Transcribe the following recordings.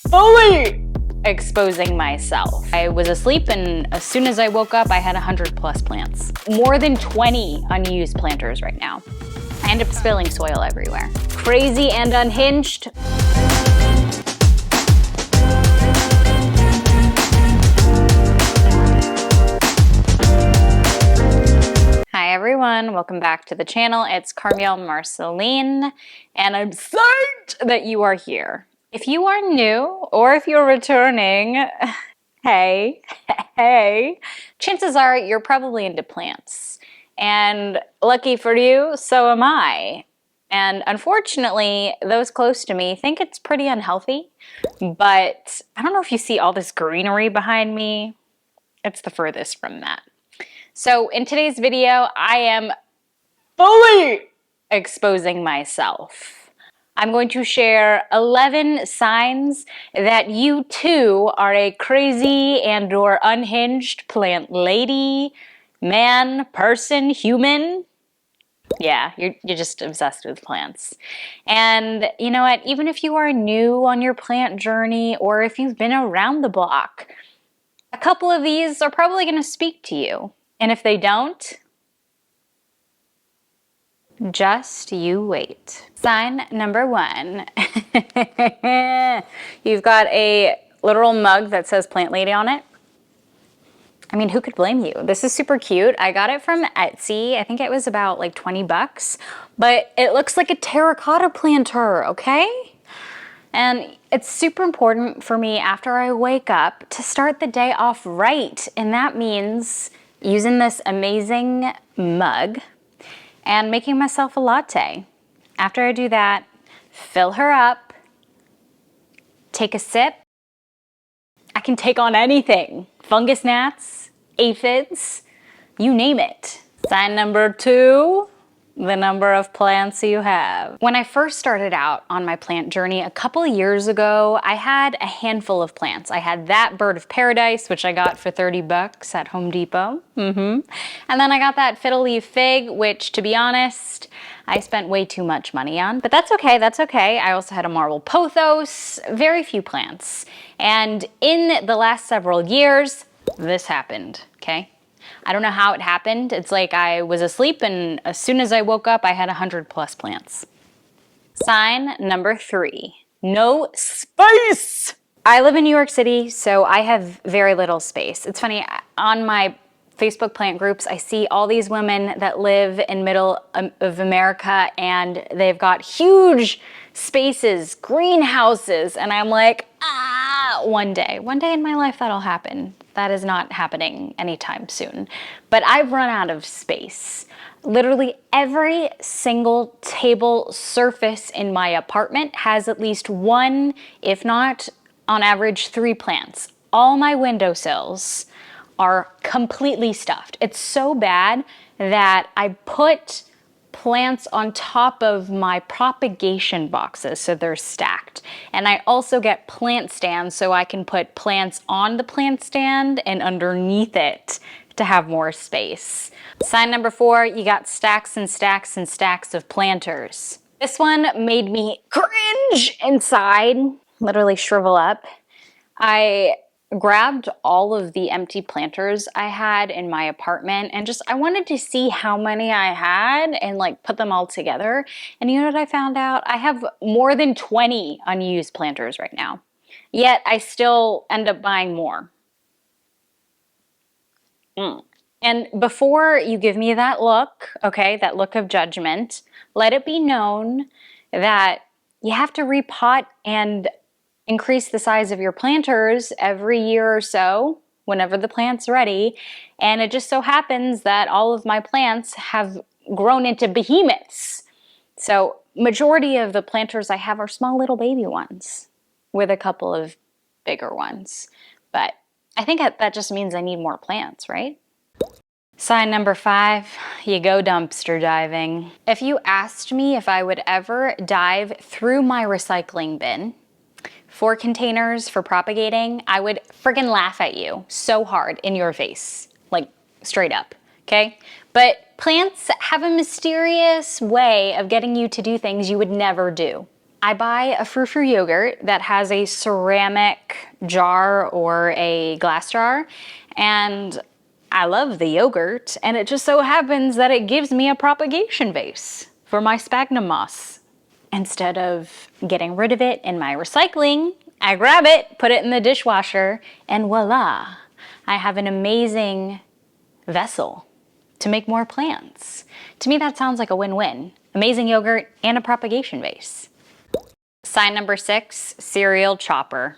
fully exposing myself. I was asleep and as soon as I woke up, I had 100+ plants. More than 20 unused planters right now. I end up spilling soil everywhere. Crazy and unhinged. Hi everyone, welcome back to the channel. It's Carmiel Marceline, and I'm psyched that you are here. If you are new or if you're returning, hey, chances are you're probably into plants. And lucky for you, so am I. And unfortunately, those close to me think it's pretty unhealthy, but I don't know if you see all this greenery behind me. It's the furthest from that. So in today's video, I am fully exposing myself. I'm going to share 11 signs that you too are a crazy and or unhinged plant lady, man, person, human. Yeah, you're just obsessed with plants. And you know what? Even if you are new on your plant journey or if you've been around the block, a couple of these are probably going to speak to you. And if they don't, just you wait. Sign number 1. You've got a literal mug that says Plant Lady on it. I mean, who could blame you? This is super cute. I got it from Etsy. I think it was about like 20 bucks, but it looks like a terracotta planter, okay? And it's super important for me after I wake up to start the day off right. And that means using this amazing mug and making myself a latte. After I do that, fill her up, take a sip. I can take on anything. Fungus gnats, aphids, you name it. Sign number 2, the number of plants you have. When I first started out on my plant journey a couple years ago, I had a handful of plants. I had that bird of paradise, which I got for 30 bucks at Home Depot. And then I got that fiddle leaf fig, which to be honest, I spent way too much money on, but that's okay, that's okay. I also had a marble pothos, very few plants. And in the last several years, this happened, okay? I don't know how it happened. It's like I was asleep and as soon as I woke up, I had 100+ plants. Sign number 3, no space. I live in New York City, so I have very little space. It's funny, on my Facebook plant groups, I see all these women that live in middle of America and they've got huge spaces, greenhouses, and I'm like, one day in my life that'll happen. That is not happening anytime soon. But I've run out of space. Literally every single table surface in my apartment has at least 1, if not on average 3 plants. All my windowsills are completely stuffed. It's so bad that I put plants on top of my propagation boxes so they're stacked. And I also get plant stands so I can put plants on the plant stand and underneath it to have more space. Sign number 4, you got stacks and stacks and stacks of planters. This one made me cringe inside, literally shrivel up. I grabbed all of the empty planters I had in my apartment and I wanted to see how many I had and like put them all together. And you know what I found out? I have more than 20 unused planters right now. Yet I still end up buying more. And before you give me that look, okay, that look of judgment, let it be known that you have to repot and increase the size of your planters every year or so, whenever the plant's ready. And it just so happens that all of my plants have grown into behemoths. So majority of the planters I have are small little baby ones with a couple of bigger ones. But I think that just means I need more plants, right? Sign number 5, you go dumpster diving. If you asked me if I would ever dive through my recycling bin for containers for propagating, I would friggin' laugh at you so hard in your face, like straight up, okay? But plants have a mysterious way of getting you to do things you would never do. I buy a frou-frou yogurt that has a ceramic jar or a glass jar, and I love the yogurt, and it just so happens that it gives me a propagation vase for my sphagnum moss. Instead of getting rid of it in my recycling, I grab it, put it in the dishwasher, and voila, I have an amazing vessel to make more plants. To me, that sounds like a win-win. Amazing yogurt and a propagation vase. Sign number 6, cereal chopper.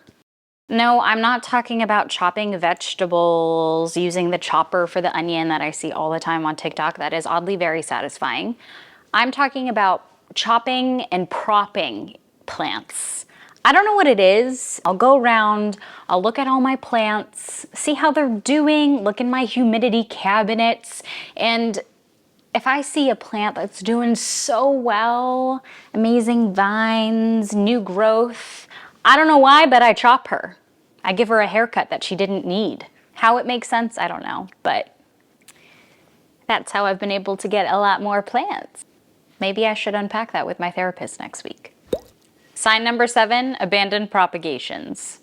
No, I'm not talking about chopping vegetables using the chopper for the onion that I see all the time on TikTok. That is oddly very satisfying. I'm talking about chopping and propping plants. I don't know what it is. I'll go around, I'll look at all my plants, see how they're doing, look in my humidity cabinets, and if I see a plant that's doing so well, amazing vines, new growth, I don't know why, but I chop her. I give her a haircut that she didn't need. How it makes sense, I don't know, but that's how I've been able to get a lot more plants. Maybe I should unpack that with my therapist next week. Sign number 7, abandoned propagations.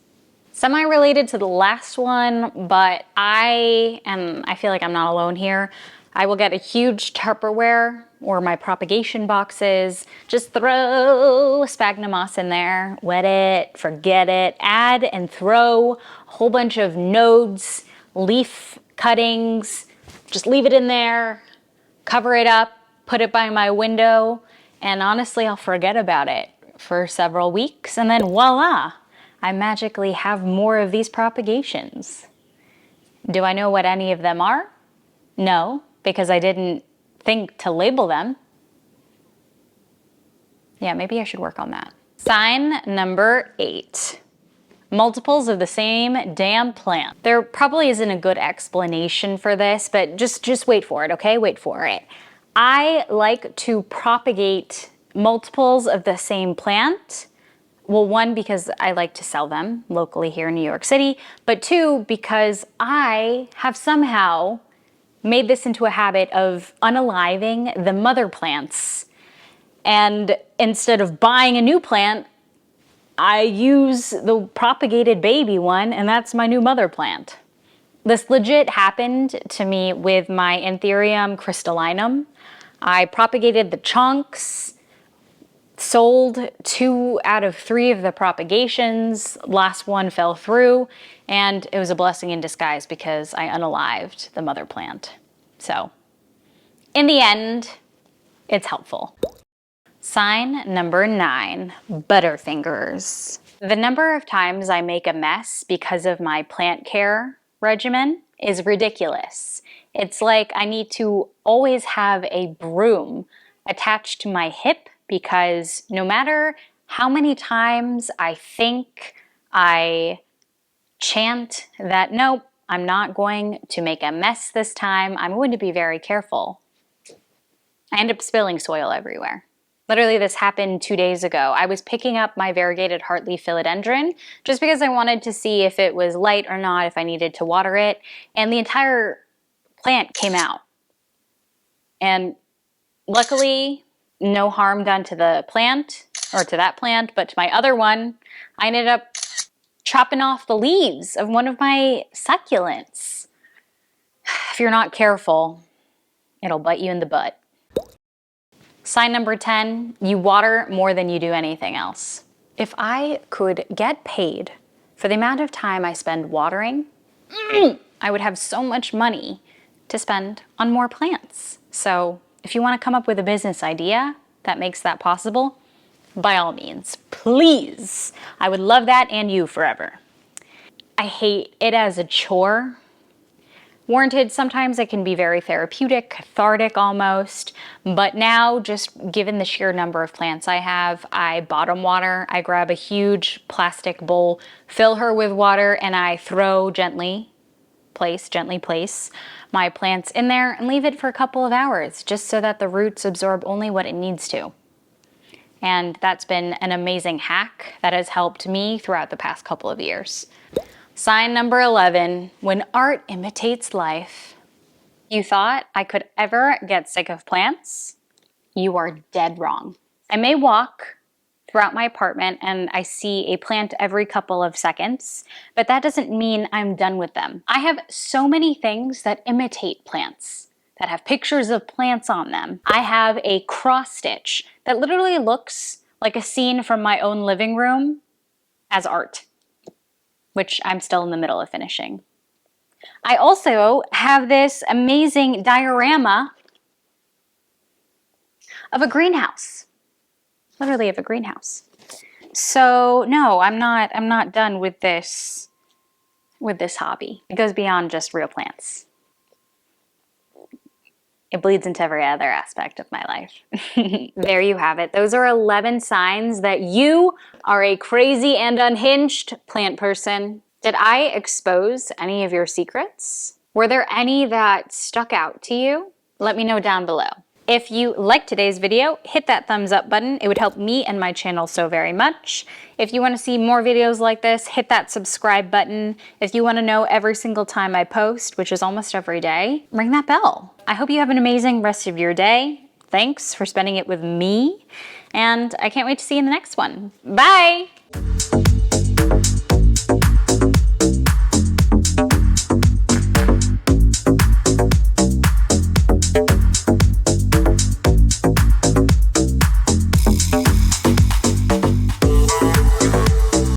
Semi-related to the last one, but I feel like I'm not alone here. I will get a huge Tupperware or my propagation boxes, just throw sphagnum moss in there, wet it, forget it, add and throw a whole bunch of nodes, leaf cuttings, just leave it in there, cover it up, put it by my window, and honestly, I'll forget about it for several weeks, and then voila, I magically have more of these propagations. Do I know what any of them are? No, because I didn't think to label them. Yeah, maybe I should work on that. Sign number 8. Multiples of the same damn plant. There probably isn't a good explanation for this, but just wait for it, okay? Wait for it. I like to propagate multiples of the same plant. Well, 1, because I like to sell them locally here in New York City, but 2, because I have somehow made this into a habit of unaliving the mother plants. And instead of buying a new plant, I use the propagated baby one, and that's my new mother plant. This legit happened to me with my Anthurium crystallinum. I propagated the chunks, sold 2 out of 3 of the propagations, last one fell through, and it was a blessing in disguise because I unalived the mother plant. So, in the end, it's helpful. Sign number 9, Butterfingers. The number of times I make a mess because of my plant care regimen is ridiculous. It's like I need to always have a broom attached to my hip because no matter how many times I think, I chant that, nope, I'm not going to make a mess this time, I'm going to be very careful, I end up spilling soil everywhere. Literally, this happened 2 days ago. I was picking up my variegated heartleaf philodendron just because I wanted to see if it was light or not, if I needed to water it, and the entire plant came out. And luckily, no harm done to the plant, or to that plant, but to my other one, I ended up chopping off the leaves of one of my succulents. If you're not careful, it'll bite you in the butt. Sign number 10, you water more than you do anything else. If I could get paid for the amount of time I spend watering, I would have so much money to spend on more plants. So if you want to come up with a business idea that makes that possible, by all means, please. I would love that, and you forever. I hate it as a chore. Warranted, sometimes it can be very therapeutic, cathartic almost, but now, just given the sheer number of plants I have, I bottom water. I grab a huge plastic bowl, fill her with water, and I gently place my plants in there and leave it for a couple of hours, just so that the roots absorb only what it needs to. And that's been an amazing hack that has helped me throughout the past couple of years. Sign number 11, when art imitates life. You thought I could ever get sick of plants? You are dead wrong. I may walk throughout my apartment and I see a plant every couple of seconds, but that doesn't mean I'm done with them. I have so many things that imitate plants, that have pictures of plants on them. I have a cross stitch that literally looks like a scene from my own living room as art, which I'm still in the middle of finishing. I also have this amazing diorama of a greenhouse, literally of a greenhouse. So no, I'm not done with this hobby. It goes beyond just real plants. It bleeds into every other aspect of my life. There you have it. Those are 11 signs that you are a crazy and unhinged plant person. Did I expose any of your secrets? Were there any that stuck out to you? Let me know down below. If you liked today's video, hit that thumbs up button. It would help me and my channel so very much. If you want to see more videos like this, hit that subscribe button. If you want to know every single time I post, which is almost every day, ring that bell. I hope you have an amazing rest of your day. Thanks for spending it with me, and I can't wait to see you in the next one. Bye!